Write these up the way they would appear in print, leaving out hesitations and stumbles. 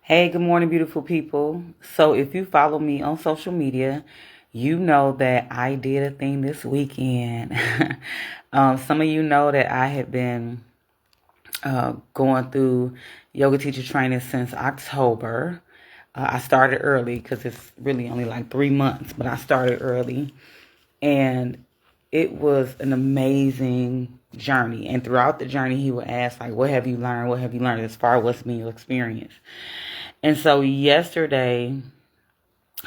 Hey, good morning, beautiful people. So, if you follow me on social media, you know that I did a thing this weekend. Some of you know that I had been going through yoga teacher training since October. I started early because it's really only like 3 months, but I started early. And it was an amazing journey. And throughout the journey, he would ask, like, what have you learned? What have you learned as far as what's been your experience? And so yesterday,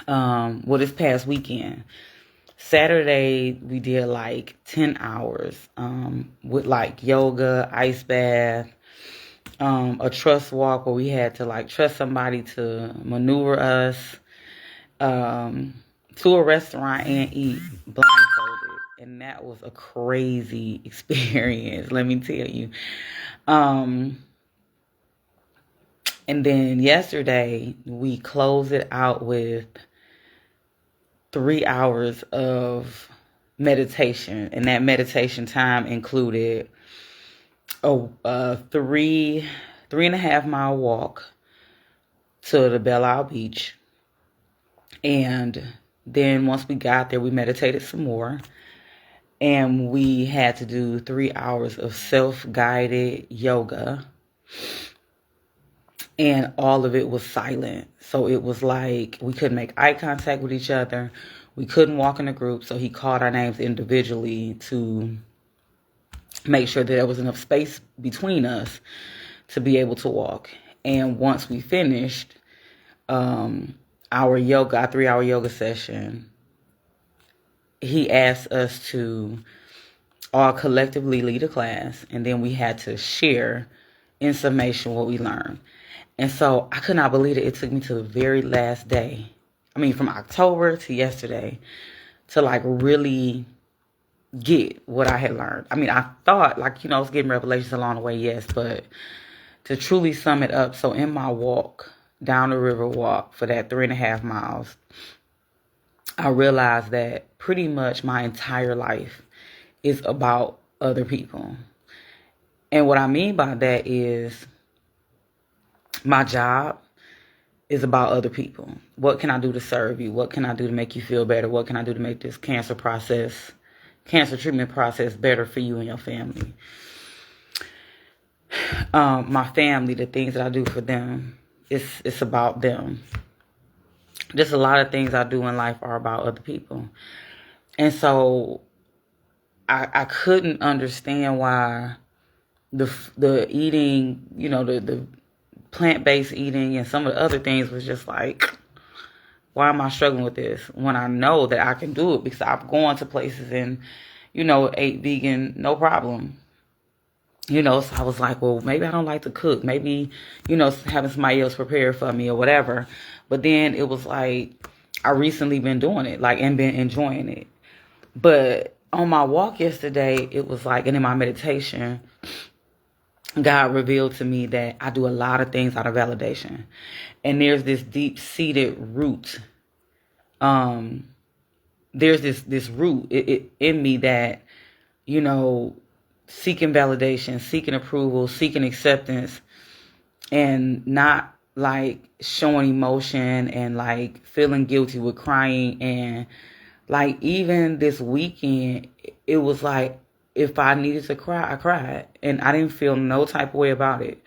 this past weekend, Saturday, we did like 10 hours with like yoga, ice bath, a trust walk where we had to like trust somebody to maneuver us to a restaurant and eat blindfolded. And that was a crazy experience, let me tell you. Um, and then yesterday, we closed it out with 3 hours of meditation, and that meditation time included a 3.5 mile walk to the Belle Isle Beach, and then once we got there, we meditated some more, and we had to do 3 hours of self-guided yoga, and all of it was silent. So it was like we couldn't make eye contact with each other. We couldn't walk in a group. So he called our names individually to make sure that there was enough space between us to be able to walk. And once we finished our 3 hour yoga session, he asked us to all collectively lead a class. And then we had to share in summation what we learned. And so I could not believe it. It took me to the very last day. I mean, from October to yesterday to like really get what I had learned. I mean, I thought like, I was getting revelations along the way, yes, but to truly sum it up. So in my walk down the river walk for that 3.5 miles, I realized that pretty much my entire life is about other people. And what I mean by that is my job is about other people. What can I do to serve you? What can I do to make you feel better? What can I do to make this cancer treatment process better for you and your family? My family, the things that I do for them, it's about them. Just a lot of things I do in life are about other people. And so I couldn't understand why the eating, the plant-based eating and some of the other things was just like, why am I struggling with this when I know that I can do it? Because I've gone to places and, ate vegan, no problem. So I was like, well, maybe I don't like to cook. Maybe, having somebody else prepare for me or whatever. But then it was like, I recently been doing it, like, and been enjoying it. But on my walk yesterday, it was like, and in my meditation, God revealed to me that I do a lot of things out of validation. And there's this deep-seated root. There's this root in me that, seeking validation, seeking approval, seeking acceptance, and not like showing emotion and like feeling guilty with crying. And like even this weekend, it was like, if I needed to cry, I cried. And I didn't feel no type of way about it.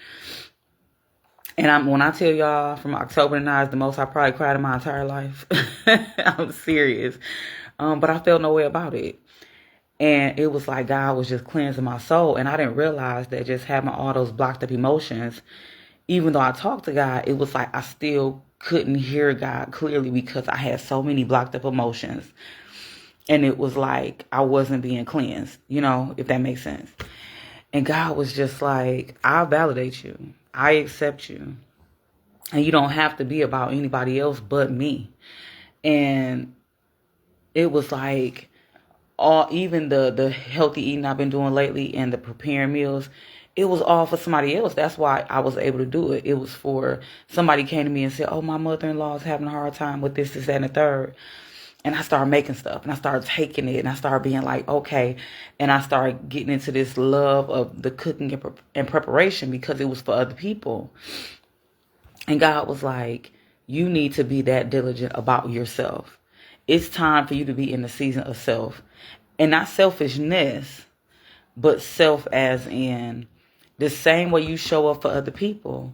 And when I tell y'all from October to now is the most I probably cried in my entire life. I'm serious. But I felt no way about it. And it was like God was just cleansing my soul. And I didn't realize that just having all those blocked up emotions, even though I talked to God, it was like I still couldn't hear God clearly because I had so many blocked up emotions. And it was like I wasn't being cleansed, if that makes sense. And God was just like, I validate you. I accept you. And you don't have to be about anybody else but me. And it was like, even the healthy eating I've been doing lately and the preparing meals, it was all for somebody else. That's why I was able to do it. It was for somebody came to me and said, oh, my mother-in-law is having a hard time with this, that, and the third. And I started making stuff and I started taking it and I started being like, okay. And I started getting into this love of the cooking and preparation because it was for other people. And God was like, you need to be that diligent about yourself. It's time for you to be in the season of self. And not selfishness, but self as in the same way you show up for other people,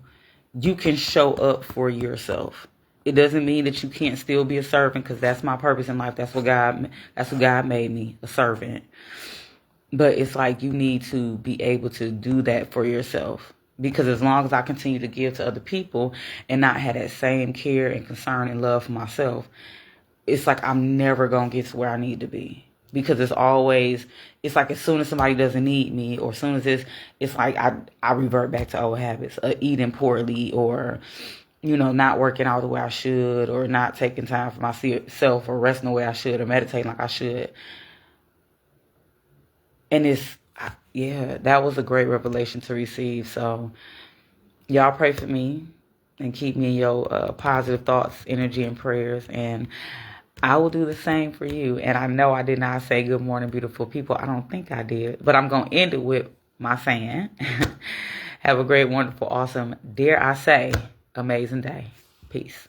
you can show up for yourself. It doesn't mean that you can't still be a servant, because that's my purpose in life. That's what God made me, a servant. But it's like you need to be able to do that for yourself. Because as long as I continue to give to other people and not have that same care and concern and love for myself, it's like I'm never going to get to where I need to be. Because it's like as soon as somebody doesn't need me, or as soon as it's like I revert back to old habits, eating poorly, or, not working out the way I should, or not taking time for myself, or resting the way I should, or meditating like I should. And that was a great revelation to receive. So y'all pray for me and keep me in your positive thoughts, energy, and prayers. And I will do the same for you. And I know I did not say good morning, beautiful people. I don't think I did. But I'm going to end it with my saying. Have a great, wonderful, awesome, dare I say, amazing day. Peace.